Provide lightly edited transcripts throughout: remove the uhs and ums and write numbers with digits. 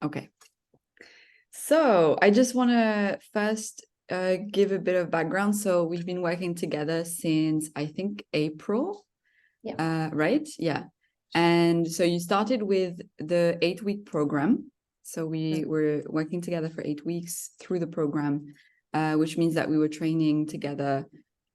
Okay. So I just want to first give a bit of background. So we've been working together since I think April. Yeah. Right? Yeah. And so you started with the 8-week program. So we were working together for 8 weeks through the program, which means that we were training together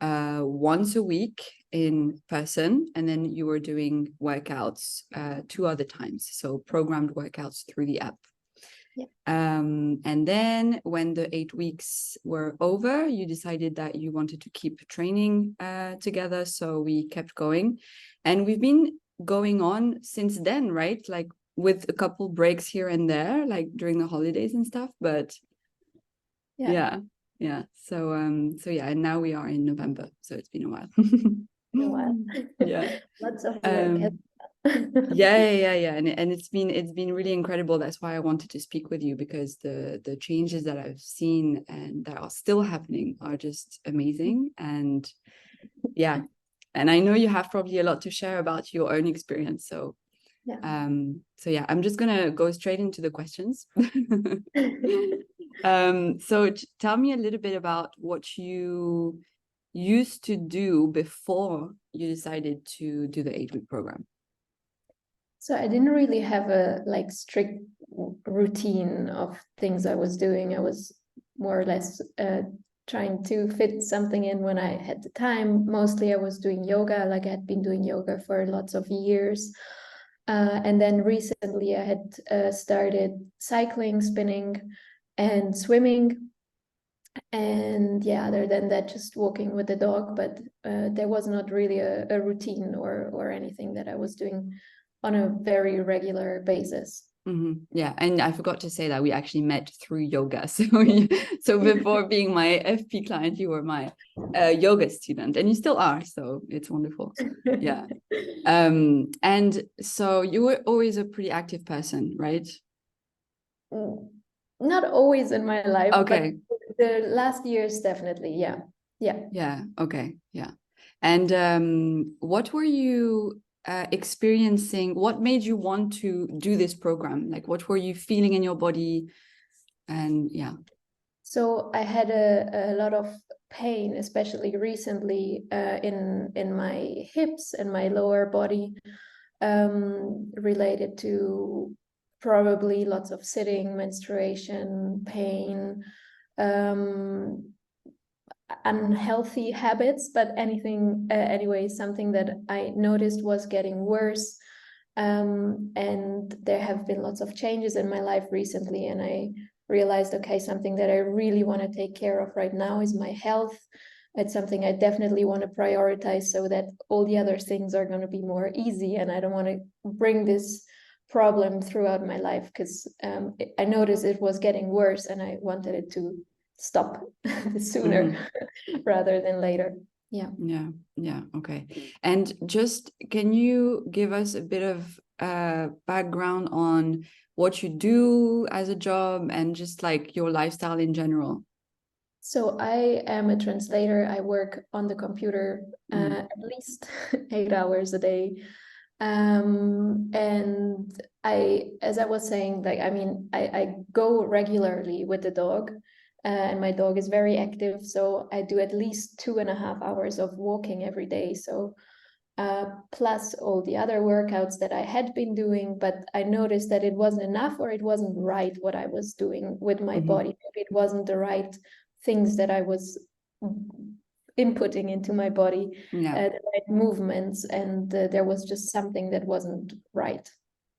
once a week in person, and then you were doing workouts 2 other times. So programmed workouts through the app. Yeah. And then when the 8 weeks were over, you decided that you wanted to keep training together. So we kept going. And we've been going on since then, right? Like with a couple breaks here and there, like during the holidays and stuff. But yeah. So yeah, and now we are in November. So it's been a while. A while. Yeah. Lots of work. Yeah. And it's been really incredible. That's why I wanted to speak with you, because the changes that I've seen and that are still happening are just amazing. And yeah, and I know you have probably a lot to share about your own experience. So Yeah. yeah, I'm just gonna go straight into the questions. So tell me a little bit about what you used to do before you decided to do the 8-week program. So I didn't really have a strict routine of things I was doing. I was more or less trying to fit something in when I had the time. Mostly I was doing yoga, like I had been doing yoga for lots of years. And then recently I had started cycling, spinning, and swimming. And yeah, other than that, just walking with the dog. But there was not really a routine or anything that I was doing on a very regular basis. Yeah, and I forgot to say that we actually met through yoga. So before being my FP client, you were my yoga student, and you still are. So it's wonderful. Yeah. And so you were always a pretty active person, right? Not always in my life, Okay. but the last years definitely. Yeah. Yeah. Okay. Yeah. And what were you experiencing? What made you want to do this program? Like, what were you feeling in your body? And yeah. So I had a lot of pain, especially recently, in my hips and my lower body, related to probably lots of sitting, menstruation, pain, um, unhealthy habits, but anyway, something that I noticed was getting worse. And there have been lots of changes in my life recently, and I realized, okay, something that I really want to take care of right now is my health. It's something I definitely want to prioritize so that all the other things are going to be more easy, and I don't want to bring this problem throughout my life, because I noticed it was getting worse and I wanted it to stop sooner rather than later. Yeah. Okay. And just can you give us a bit of background on what you do as a job and just like your lifestyle in general? So I am a translator. I work on the computer at least 8 hours a day. And as I was saying, I go regularly with the dog, and my dog is very active. So I do at least 2.5 hours of walking every day. So plus all the other workouts that I had been doing, but I noticed that it wasn't enough, or it wasn't right what I was doing with my body. Maybe it wasn't the right things that I was inputting into my body, the right movements, and there was just something that wasn't right.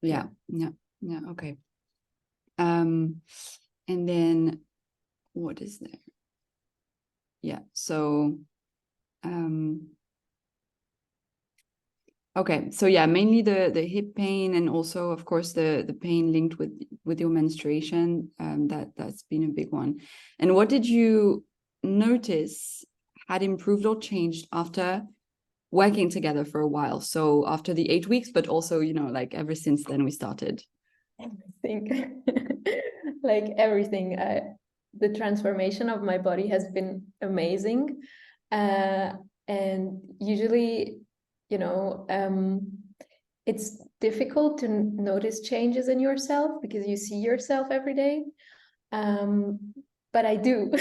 Yeah. Okay. And then what is there? Yeah. So okay. So yeah, mainly the hip pain, and also of course the pain linked with your menstruation. That's been a big one. And what did you notice had improved or changed after working together for a while? So after the 8 weeks, but also, like ever since then we started. Everything. Like everything. The transformation of my body has been amazing. And usually, it's difficult to notice changes in yourself because you see yourself every day. But I do.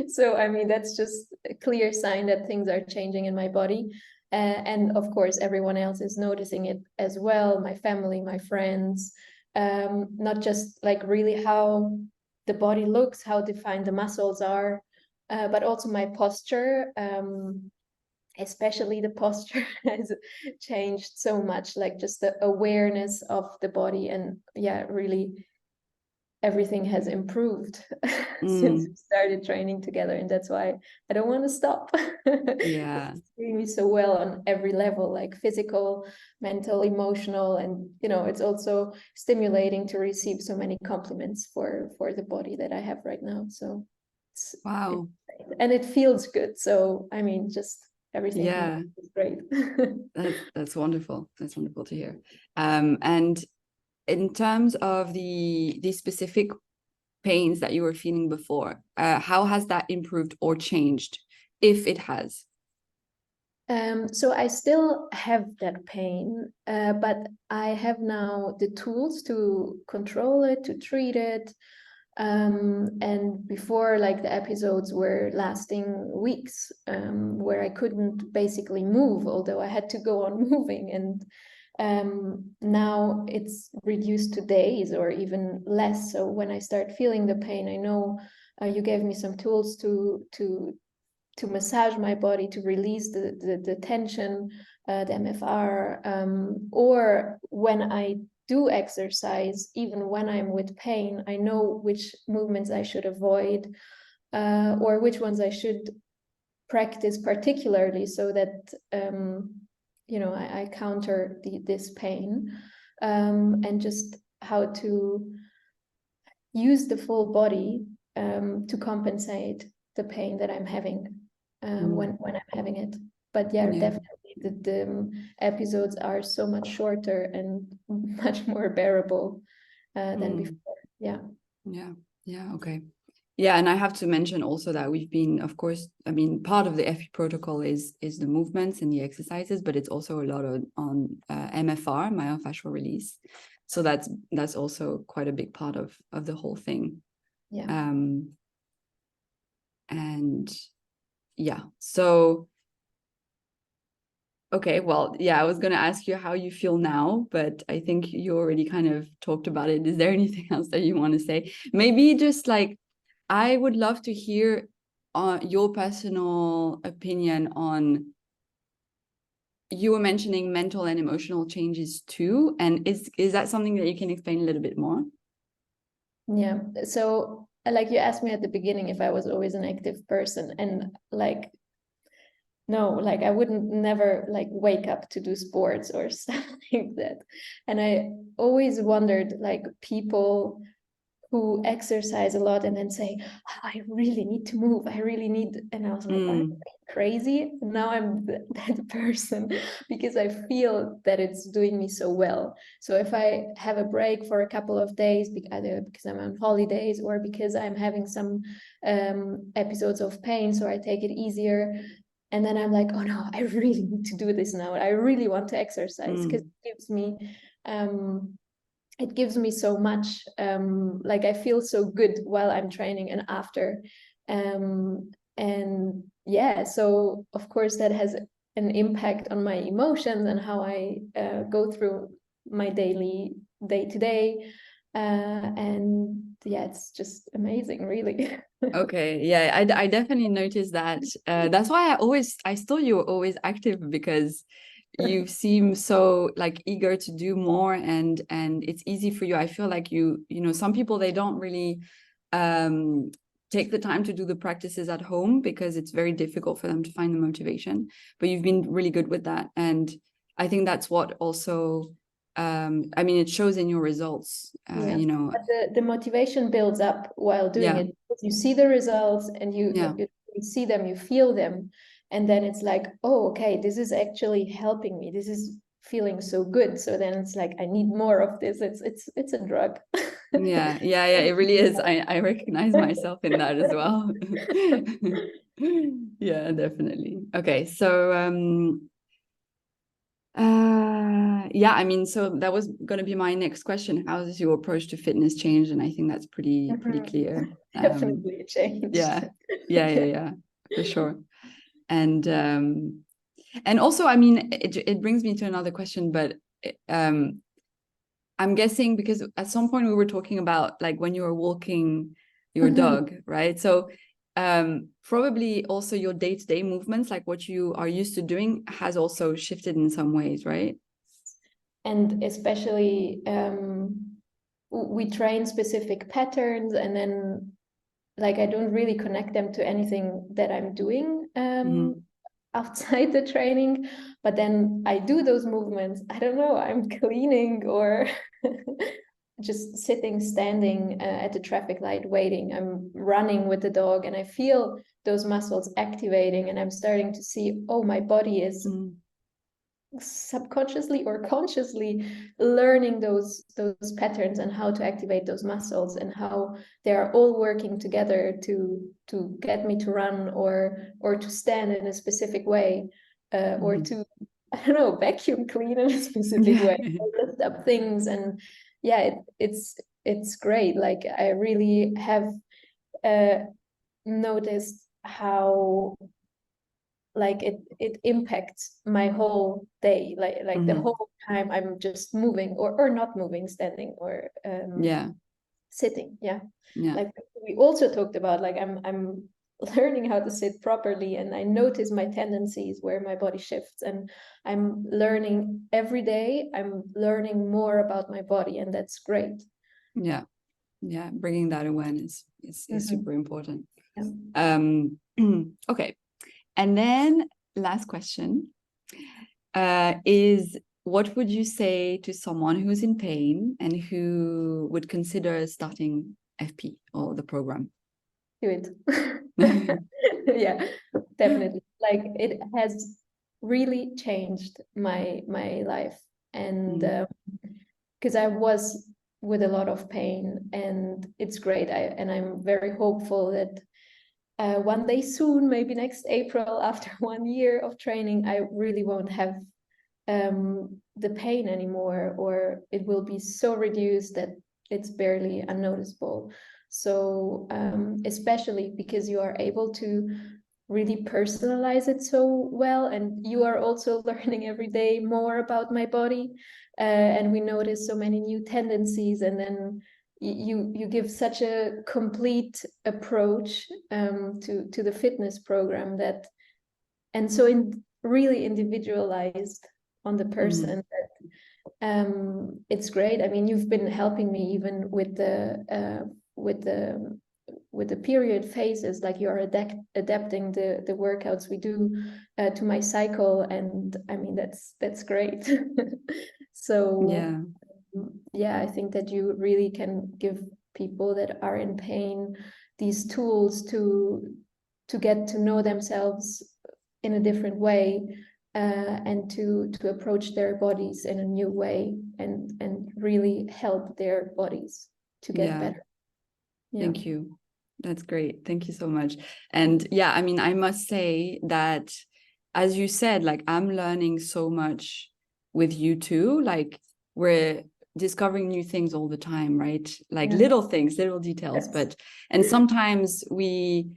So, I mean, that's just a clear sign that things are changing in my body. And of course, everyone else is noticing it as well, my family, my friends, not just like really how the body looks, how defined the muscles are, but also my posture. Especially the posture has changed so much, like just the awareness of the body, and yeah, really everything has improved since we started training together, and that's why I don't want to stop. Yeah. It's doing me so well on every level, like physical, mental, emotional, and it's also stimulating to receive so many compliments for the body that I have right now. So Wow. and it feels good. So I mean, just everything Yeah. is great. That's wonderful. That's wonderful to hear. And in terms of the specific pains that you were feeling before, how has that improved or changed, if it has? So I still have that pain, but I have now the tools to control it, to treat it. And before, like the episodes were lasting weeks, where I couldn't basically move, although I had to go on moving. And now it's reduced to days or even less. So when I start feeling the pain, I know you gave me some tools to massage my body, to release the tension, the MFR, or when I do exercise, even when I'm with pain, I know which movements I should avoid, or which ones I should practice particularly, so that I counter this pain, and just how to use the full body to compensate the pain that I'm having when I'm having it. But yeah, Yeah. definitely the episodes are so much shorter and much more bearable than before. Yeah. Yeah. Yeah. Okay. Yeah, and I have to mention also that we've been, of course, I mean, part of the FE protocol is the movements and the exercises, but it's also a lot on MFR, myofascial release. So that's also quite a big part of the whole thing. Yeah. And yeah, so okay, well, yeah, I was going to ask you how you feel now, but I think you already kind of talked about it. Is there anything else that you want to say? Maybe just like, I would love to hear your personal opinion on, you were mentioning mental and emotional changes too. And is that something that you can explain a little bit more? Yeah. So like you asked me at the beginning if I was always an active person, and like no, like I wouldn't never like wake up to do sports or stuff like that. And I always wondered, like, people who exercise a lot and then say, "Oh, I really need to move, I really need," and I was like, are you crazy? Now I'm that person because I feel that it's doing me so well. So if I have a break for a couple of days, either because I'm on holidays or because I'm having some episodes of pain, so I take it easier, and then I'm like, oh no, I really need to do this now, I really want to exercise, because it gives me so much, like I feel so good while I'm training and after, and yeah, so of course that has an impact on my emotions and how I go through my daily day-to-day, and yeah, it's just amazing, really. Okay, yeah, I definitely noticed that. That's why I still you were always active, because you seem so like eager to do more, and it's easy for you. I feel like some people, they don't really take the time to do the practices at home because it's very difficult for them to find the motivation. But you've been really good with that, and I think that's what also I mean, it shows in your results. Yeah, but the motivation builds up while doing it. You see the results and you see them, you feel them, and then it's like, oh, okay, this is actually helping me. This is feeling so good. So then it's like, I need more of this. It's a drug. Yeah, it really is. I recognize myself in that as well. Yeah, definitely. Okay, so Yeah, I mean, so that was going to be my next question. How has your approach to fitness changed? And I think that's pretty clear. Definitely a change. Yeah, yeah, for sure. And also, I mean, it brings me to another question, but I'm guessing because at some point we were talking about like when you were walking your dog, right? So probably also your day-to-day movements, like what you are used to doing, has also shifted in some ways, right? And especially we train specific patterns, and then like I don't really connect them to anything that I'm doing outside the training, but then I do those movements. I don't know, I'm cleaning or just sitting, standing at the traffic light, waiting. I'm running with the dog, and I feel those muscles activating, and I'm starting to see, oh, my body is subconsciously or consciously learning those patterns and how to activate those muscles, and how they are all working together to get me to run or to stand in a specific way, or to, I don't know, vacuum clean in a specific way, or lift up things. And yeah, it's great. Like I really have noticed how like it impacts my whole day, like the whole time I'm just moving or not moving, standing or sitting. Yeah. Like we also talked about, like I'm learning how to sit properly, and I notice my tendencies where my body shifts, and I'm learning every day. I'm learning more about my body, and that's great. Yeah, bringing that awareness is super important. Okay. And then last question is, what would you say to someone who's in pain and who would consider starting FP or the program? Do it. Yeah, definitely. Like it has really changed my life, and because I was with a lot of pain, and it's great. I'm very hopeful that one day soon, maybe next April, after 1 year of training, I really won't have the pain anymore, or it will be so reduced that it's barely unnoticeable. So especially because you are able to really personalize it so well, and you are also learning every day more about my body, and we notice so many new tendencies, and then you give such a complete approach to the fitness program, that and so really individualized on the person, that it's great. I mean, you've been helping me even with the period phases, like you're adapting the workouts we do to my cycle, and I mean that's great. So yeah, I think that you really can give people that are in pain these tools to get to know themselves in a different way, and to approach their bodies in a new way, and really help their bodies to get better. Thank you. That's great. Thank you so much. And yeah, I mean, I must say that, as you said, like I'm learning so much with you too. Like we're discovering new things all the time, right? Like little things, little details. And sometimes we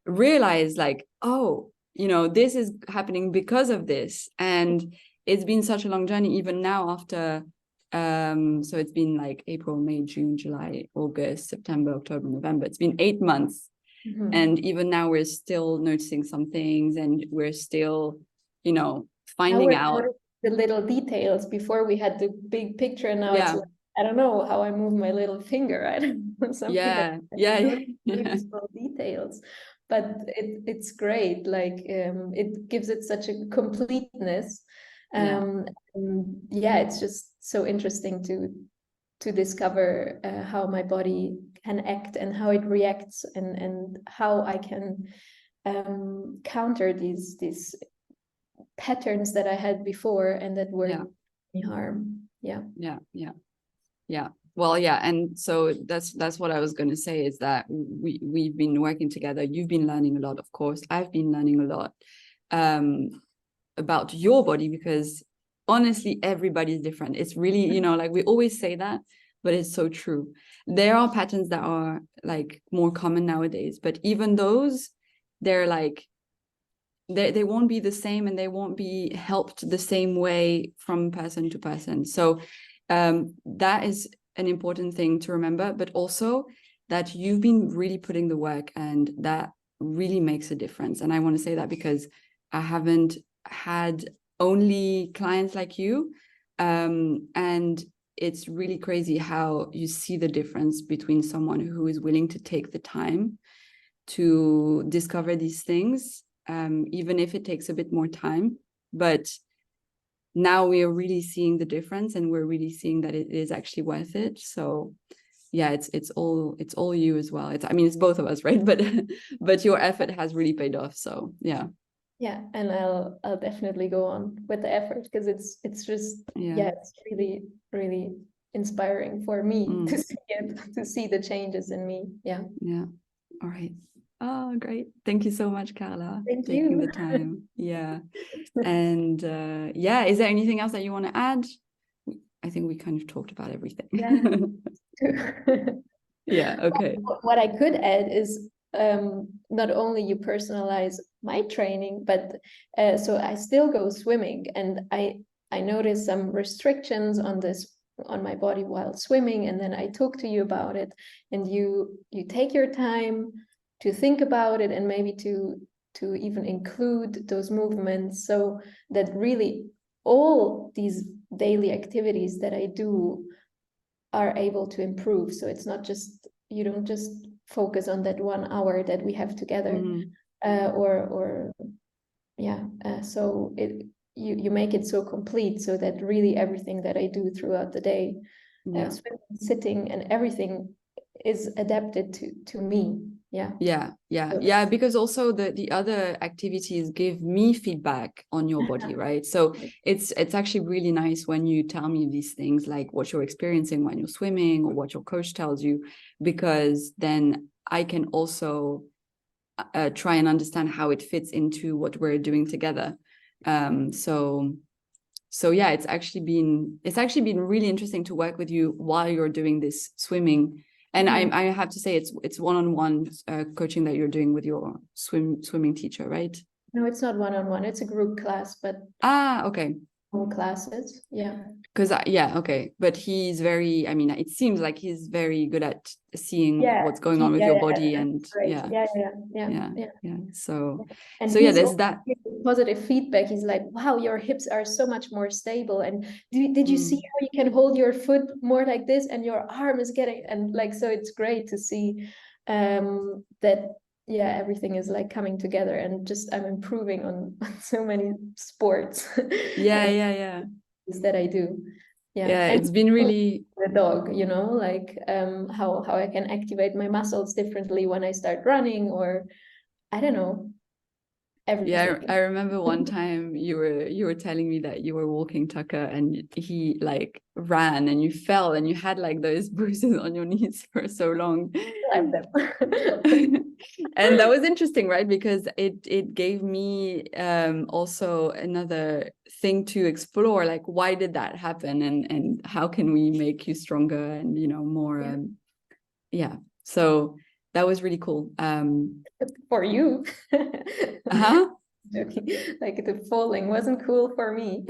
realize like, oh, this is happening because of this. And it's been such a long journey, even now after so it's been like April, May, June, July, August, September, October, November. It's been 8 months. And even now we're still noticing some things, and we're still, finding out the little details. Before we had the big picture, now it's like, I don't know how I move my little finger. I don't know, something really small details. But it's great. Like it gives it such a completeness. It's just so interesting to discover how my body can act and how it reacts, and how I can counter these patterns that I had before and that were me harm. Well, and so that's what I was going to say, is that we've been working together. You've been learning a lot, of course. I've been learning a lot about your body, because honestly, everybody's different. It's really, you know, like we always say that, but it's so true. There are patterns that are like more common nowadays, but even those, they're like, they won't be the same, and they won't be helped the same way from person to person. So that is an important thing to remember, but also that you've been really putting the work, and that really makes a difference. And I want to say that because I haven't had only clients like you, and it's really crazy how you see the difference between someone who is willing to take the time to discover these things, even if it takes a bit more time. But now we are really seeing the difference, and we're really seeing that it is actually worth it. So yeah, it's all you as well. I mean, it's both of us, right? But your effort has really paid off. So yeah. Yeah, and I'll definitely go on with the effort, because it's just it's really, really inspiring for me to see it, to see the changes in me. Yeah. All right. Oh, great. Thank you so much, Carla, Thank taking you. the time. Yeah. And yeah, is there anything else that you want to add? I think we kind of talked about everything. Yeah, okay. What I could add is, not only you personalize my training, but so I still go swimming, and I noticed some restrictions on my body while swimming, and then I talk to you about it, and you take your time to think about it, and maybe to even include those movements, so that really all these daily activities that I do are able to improve. So it's not just, you don't just focus on that 1 hour that we have together, or yeah. So you make it so complete, so that really everything that I do throughout the day, swimming, sitting, and everything is adapted to me. Yeah, because also the other activities give me feedback on your body, right? So it's actually really nice when you tell me these things, like what you're experiencing when you're swimming, or what your coach tells you, because then I can also try and understand how it fits into what we're doing together. So yeah, it's actually been really interesting to work with you while you're doing this swimming. And I have to say, it's one-on-one coaching that you're doing with your swimming teacher, right? No, it's not one-on-one. It's a group class, but okay. All classes, yeah. Because okay, but he's very. I mean, it seems like he's very good at seeing what's going on with your body, and yeah. So and so yeah, there's that positive feedback. He's like, wow, your hips are so much more stable, and did you see how you can hold your foot more like this, and your arm is getting, and like, so it's great to see that everything is like coming together, and just I'm improving on so many sports. yeah that I do. Yeah, it's been really the dog, you know, like how I can activate my muscles differently when I start running, or I don't know, everything. Yeah, I remember one time you were telling me that you were walking Tucker, and he like ran, and you fell, and you had like those bruises on your knees for so long. And that was interesting, right? Because it gave me also another thing to explore, like why did that happen, and how can we make you stronger and, you know, more so that was really cool. For you. Joking. Like the falling wasn't cool for me.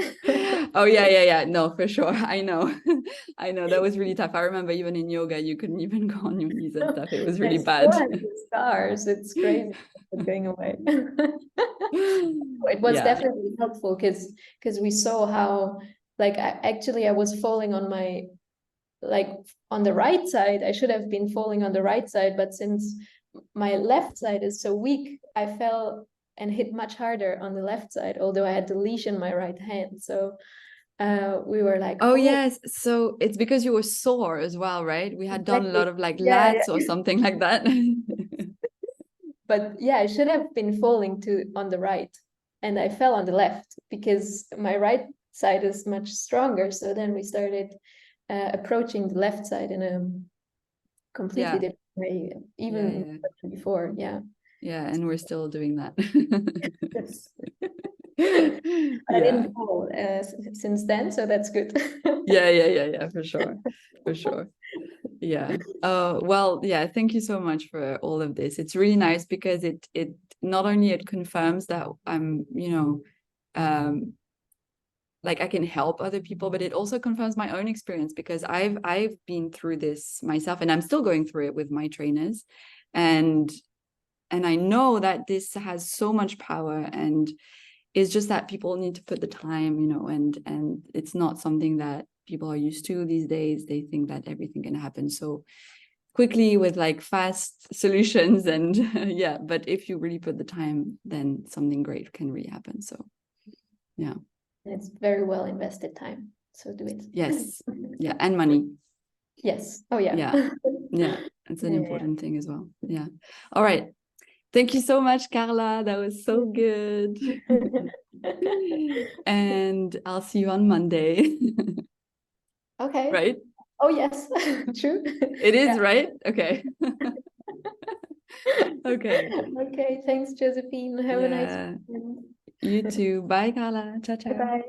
Oh yeah, no, for sure. I know that was really tough. I remember even in yoga you couldn't even go on your knees and stuff. It was really bad. Scars, it's crazy. Going away. It was definitely helpful, because we saw how, like, I was falling on my, like, on the right side. I should have been falling on the right side, but since my left side is so weak, I fell and hit much harder on the left side, although I had the leash in my right hand. So we were like, oh yes, so it's because you were sore as well, right? We had done a lot of like lats or something like that. But yeah, I should have been falling on the right, and I fell on the left because my right side is much stronger. So then we started approaching the left side in a completely different way, even before. Yeah, and we're still doing that. But I Yeah. didn't fall since then, so that's good. Yeah, for sure. For sure. Yeah. Well, yeah, thank you so much for all of this. It's really nice because it not only it confirms that I'm, um like I can help other people, but it also confirms my own experience because I've been through this myself and I'm still going through it with my trainers. And I know that this has so much power, and it's just that people need to put the time, and it's not something that people are used to these days. They think that everything can happen so quickly with like fast solutions and yeah, but if you really put the time, then something great can really happen. So yeah. It's very well invested time, so do it. Yes. Yeah, and money. Yes. Oh yeah. Yeah, it's an Yeah. important thing as well. Yeah. All right. Thank you so much, Carla. That was so good. And I'll see you on Monday. Okay. Right? Oh yes, true. It is, Yeah. right? Okay. Okay. Okay, thanks, Josephine. Have a nice Yeah. weekend. You too. Bye, Carla. Ciao, Bye ciao. bye.